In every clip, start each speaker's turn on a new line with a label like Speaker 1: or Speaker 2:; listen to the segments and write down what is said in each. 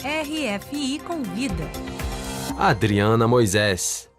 Speaker 1: RFI Convida.
Speaker 2: Adriana Moisés.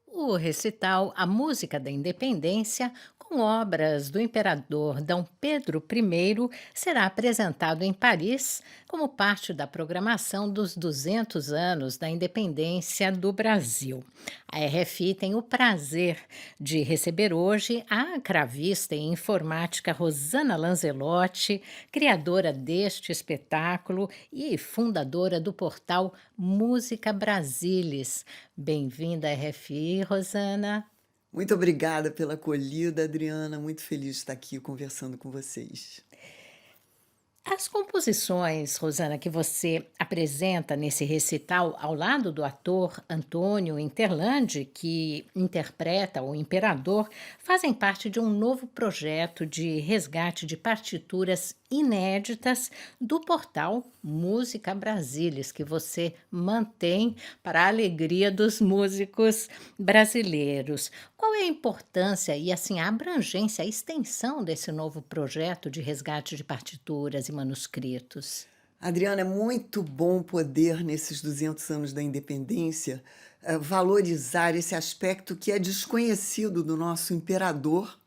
Speaker 3: O recital A Música da Independência, com obras do imperador Dom Pedro I, será apresentado em Paris como parte da programação dos 200 anos da independência do Brasil. A RFI tem o prazer de receber hoje a cravista em informática Rosana Lanzelotti, criadora deste espetáculo e fundadora do portal Música Brasilis. Bem-vinda à RFI, Rosana.
Speaker 4: Muito obrigada pela acolhida, Adriana. Muito feliz de estar aqui conversando com vocês.
Speaker 3: As composições, Rosana, que você apresenta nesse recital ao lado do ator Antônio Interlandi, que interpreta o Imperador, fazem parte de um novo projeto de resgate de partituras inéditas do portal Música Brasilis, que você mantém para a alegria dos músicos brasileiros. Qual é a importância e assim a abrangência, a extensão desse novo projeto de resgate de partituras e manuscritos?
Speaker 4: Adriana, é muito bom poder, nesses 200 anos da independência, valorizar esse aspecto que é desconhecido do nosso imperador.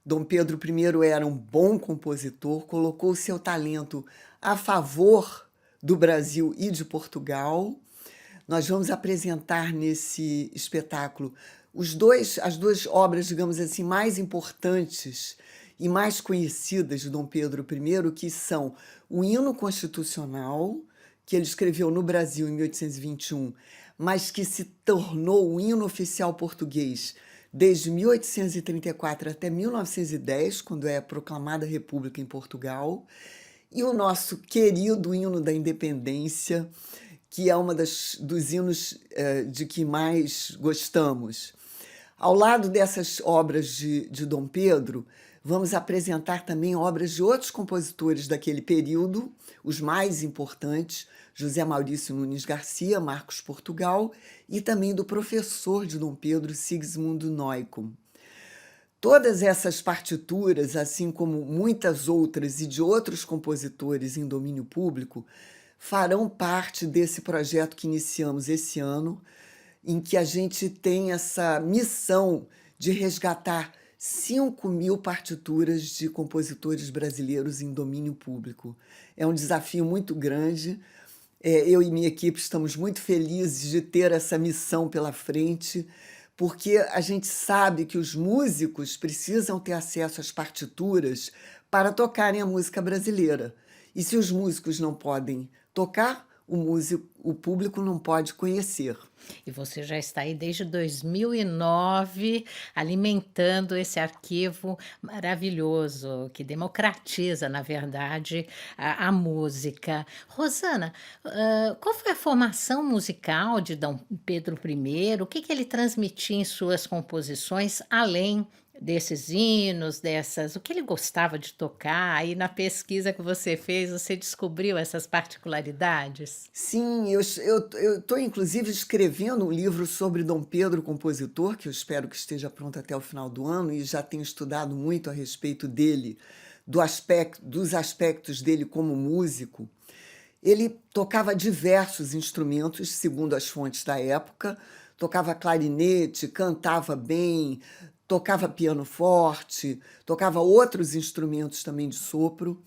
Speaker 4: Dom Pedro I era um bom compositor, colocou seu talento a favor do Brasil e de Portugal. Nós vamos apresentar nesse espetáculo as duas obras, digamos assim, mais importantes e mais conhecidas de Dom Pedro I, que são o Hino Constitucional, que ele escreveu no Brasil em 1821, mas que se tornou o hino oficial português desde 1834 até 1910, quando é proclamada a República em Portugal, e o nosso querido Hino da Independência, que é dos hinos de que mais gostamos. Ao lado dessas obras de Dom Pedro, vamos apresentar também obras de outros compositores daquele período, os mais importantes, José Maurício Nunes Garcia, Marcos Portugal, e também do professor de Dom Pedro, Sigismundo Neukomm. Todas essas partituras, assim como muitas outras e de outros compositores em domínio público, farão parte desse projeto que iniciamos esse ano, em que a gente tem essa missão de resgatar 5.000 partituras de compositores brasileiros em domínio público. É um desafio muito grande. Eu e minha equipe estamos muito felizes de ter essa missão pela frente, porque a gente sabe que os músicos precisam ter acesso às partituras para tocarem a música brasileira. E se os músicos não podem tocar, o público não pode conhecer.
Speaker 3: E você já está aí desde 2009 alimentando esse arquivo maravilhoso que democratiza, na verdade, a música. Rosana, qual foi a formação musical de Dom Pedro I? O que ele transmitia em suas composições, além desses hinos, o que ele gostava de tocar? Aí na pesquisa que você fez, você descobriu essas particularidades?
Speaker 4: Sim, eu estou inclusive escrevendo um livro sobre Dom Pedro, compositor, que eu espero que esteja pronto até o final do ano, e já tenho estudado muito a respeito dele, dos aspectos dele como músico. Ele tocava diversos instrumentos, segundo as fontes da época, tocava clarinete, cantava bem, tocava piano forte, tocava outros instrumentos também de sopro.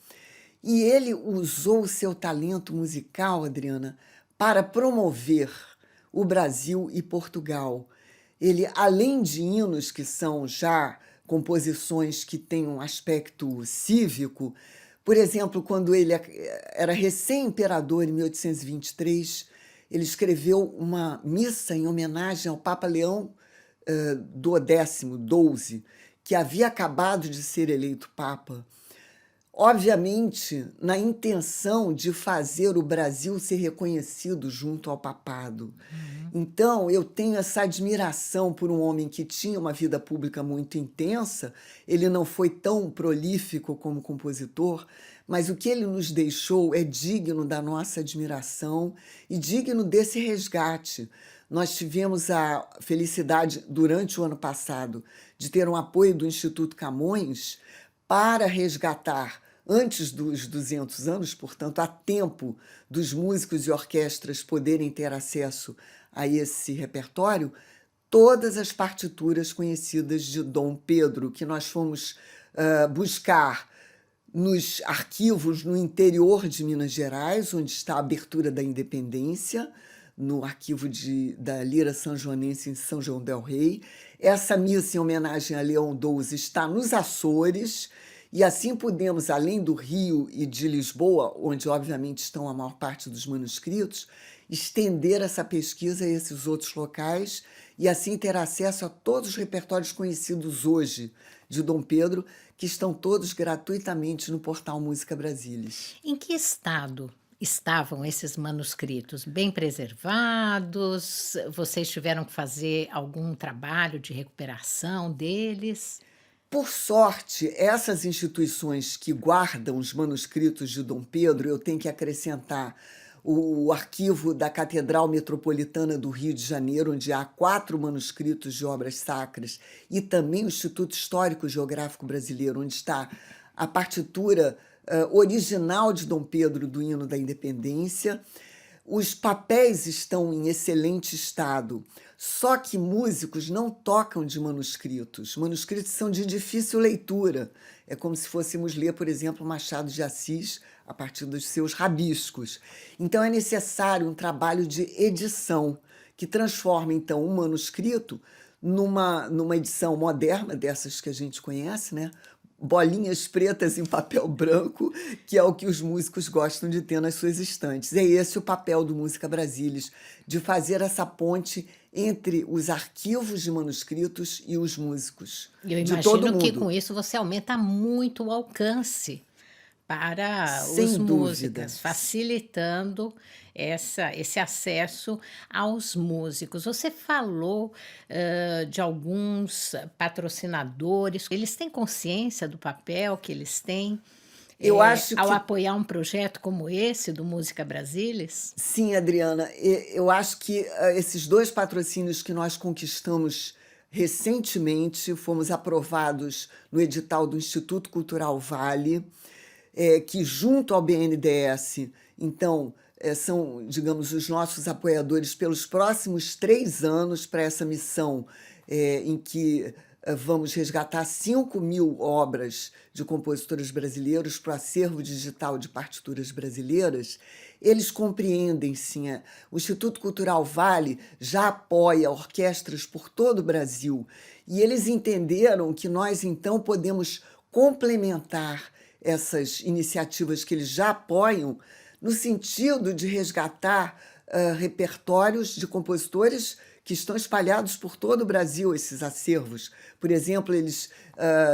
Speaker 4: E ele usou o seu talento musical, Adriana, para promover o Brasil e Portugal. Ele, além de hinos, que são já composições que têm um aspecto cívico, por exemplo, quando ele era recém-imperador, em 1823, ele escreveu uma missa em homenagem ao Papa Leão XII, que havia acabado de ser eleito Papa, obviamente na intenção de fazer o Brasil ser reconhecido junto ao papado. Então, eu tenho essa admiração por um homem que tinha uma vida pública muito intensa. Ele não foi tão prolífico como compositor, mas o que ele nos deixou é digno da nossa admiração e digno desse resgate. Nós tivemos a felicidade, durante o ano passado, de ter um apoio do Instituto Camões para resgatar antes dos 200 anos, portanto, há tempo dos músicos e orquestras poderem ter acesso a esse repertório, todas as partituras conhecidas de Dom Pedro, que nós fomos buscar nos arquivos no interior de Minas Gerais, onde está a abertura da independência, no arquivo da Lira Sanjoanense em São João del Rei. Essa missa em homenagem a Leão XII está nos Açores, e assim pudemos, além do Rio e de Lisboa, onde obviamente estão a maior parte dos manuscritos, estender essa pesquisa a esses outros locais e assim ter acesso a todos os repertórios conhecidos hoje de Dom Pedro, que estão todos gratuitamente no portal Música Brasilis.
Speaker 3: Em que estado estavam esses manuscritos? Bem preservados? Vocês tiveram que fazer algum trabalho de recuperação deles?
Speaker 4: Por sorte, essas instituições que guardam os manuscritos de Dom Pedro, eu tenho que acrescentar o arquivo da Catedral Metropolitana do Rio de Janeiro, onde há 4 manuscritos de obras sacras, e também o Instituto Histórico Geográfico Brasileiro, onde está a partitura original de Dom Pedro do Hino da Independência. Os papéis estão em excelente estado, só que músicos não tocam de manuscritos. Manuscritos são de difícil leitura. É como se fôssemos ler, por exemplo, Machado de Assis a partir dos seus rabiscos. Então é necessário um trabalho de edição, que transforma, então, um manuscrito numa edição moderna, dessas que a gente conhece, né? Bolinhas pretas em papel branco, que é o que os músicos gostam de ter nas suas estantes. É esse o papel do Música Brasilis, de fazer essa ponte entre os arquivos de manuscritos e os músicos de todo
Speaker 3: Eu imagino que
Speaker 4: mundo.
Speaker 3: com isso você aumenta muito o alcance para os
Speaker 4: Sem dúvida.
Speaker 3: músicos, facilitando esse acesso aos músicos. Você falou de alguns patrocinadores, eles têm consciência do papel que eles têm
Speaker 4: Eu acho
Speaker 3: ao
Speaker 4: que
Speaker 3: apoiar um projeto como esse do Música Brasilis?
Speaker 4: sim, Adriana, eu acho que esses 2 patrocínios que nós conquistamos recentemente, fomos aprovados no edital do Instituto Cultural Vale, que junto ao BNDES, então, são, digamos, os nossos apoiadores pelos próximos 3 anos para essa missão, em que vamos resgatar 5.000 obras de compositores brasileiros para o acervo digital de partituras brasileiras. Eles compreendem, sim, o Instituto Cultural Vale já apoia orquestras por todo o Brasil, e eles entenderam que nós, então, podemos complementar essas iniciativas que eles já apoiam, no sentido de resgatar repertórios de compositores que estão espalhados por todo o Brasil, esses acervos. Por exemplo, eles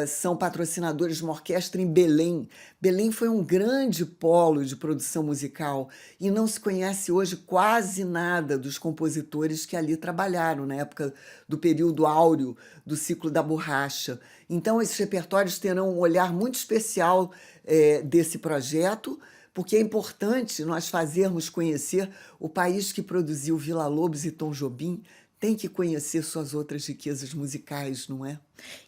Speaker 4: são patrocinadores de uma orquestra em Belém. Belém foi um grande polo de produção musical e não se conhece hoje quase nada dos compositores que ali trabalharam na época do período áureo do ciclo da borracha. Então, esses repertórios terão um olhar muito especial desse projeto, porque é importante nós fazermos conhecer o país que produziu Villa-Lobos e Tom Jobim, tem que conhecer suas outras riquezas musicais, não é?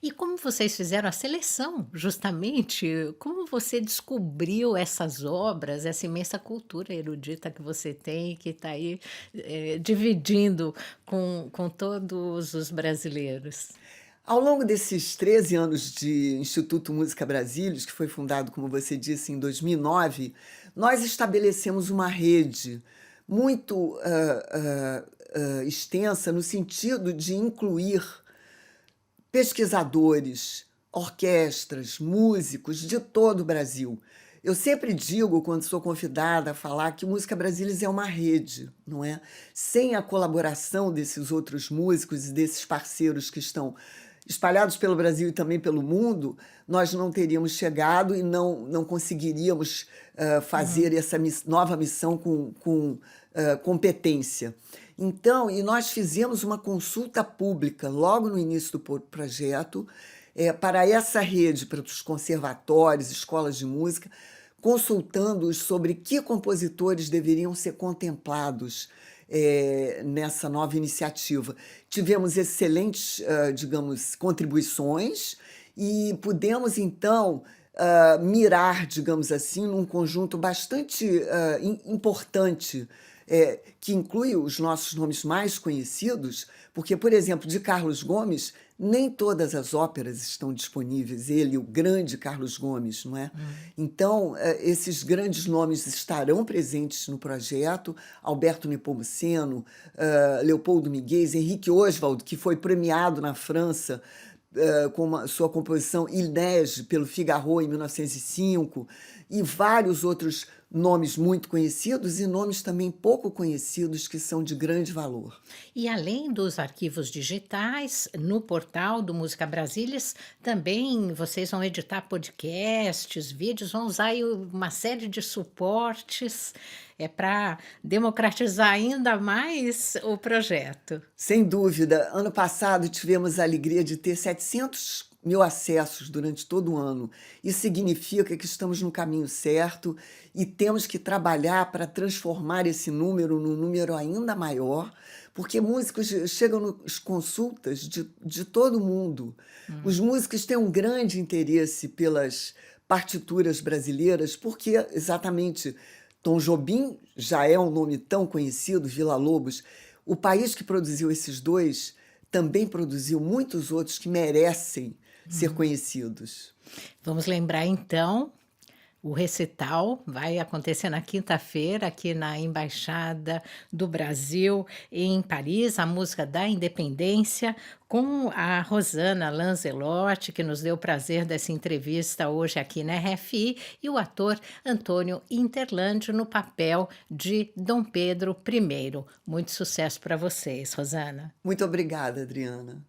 Speaker 3: E como vocês fizeram a seleção, justamente? Como você descobriu essas obras, essa imensa cultura erudita que você tem, que está aí dividindo com todos os brasileiros?
Speaker 4: Ao longo desses 13 anos de Instituto Música Brasilis, que foi fundado, como você disse, em 2009, nós estabelecemos uma rede muito extensa no sentido de incluir pesquisadores, orquestras, músicos de todo o Brasil. Eu sempre digo, quando sou convidada a falar, que Música Brasilis é uma rede, não é? Sem a colaboração desses outros músicos e desses parceiros que estão espalhados pelo Brasil e também pelo mundo, nós não teríamos chegado e não conseguiríamos fazer essa nova missão com competência. Então, e nós fizemos uma consulta pública logo no início do projeto para essa rede, para os conservatórios, escolas de música, consultando-os sobre que compositores deveriam ser contemplados nessa nova iniciativa. Tivemos excelentes, digamos, contribuições e pudemos, então, mirar, digamos assim, num conjunto bastante importante, que inclui os nossos nomes mais conhecidos, porque, por exemplo, de Carlos Gomes, nem todas as óperas estão disponíveis, ele, o grande Carlos Gomes, não é? Então, esses grandes nomes estarão presentes no projeto, Alberto Nepomuceno, Leopoldo Miguel, Henrique Oswald, que foi premiado na França com sua composição Il Neige, pelo Figaro, em 1905, e vários outros nomes muito conhecidos e nomes também pouco conhecidos que são de grande valor.
Speaker 3: E além dos arquivos digitais, no portal do Música Brasílias, também vocês vão editar podcasts, vídeos, vão usar aí uma série de suportes para democratizar ainda mais o projeto.
Speaker 4: Sem dúvida, ano passado tivemos a alegria de ter 700.000 acessos durante todo o ano. Isso significa que estamos no caminho certo e temos que trabalhar para transformar esse número num número ainda maior, porque músicos chegam nas consultas de todo mundo. Os músicos têm um grande interesse pelas partituras brasileiras, porque exatamente Tom Jobim já é um nome tão conhecido, Villa-Lobos. O país que produziu esses dois também produziu muitos outros que merecem ser conhecidos.
Speaker 3: Vamos lembrar então, o recital vai acontecer na quinta-feira, aqui na Embaixada do Brasil, em Paris, a música da Independência, com a Rosana Lanzelotti, que nos deu o prazer dessa entrevista hoje aqui na RFI, e o ator Antônio Interlandi no papel de Dom Pedro I. Muito sucesso para vocês, Rosana.
Speaker 4: Muito obrigada, Adriana.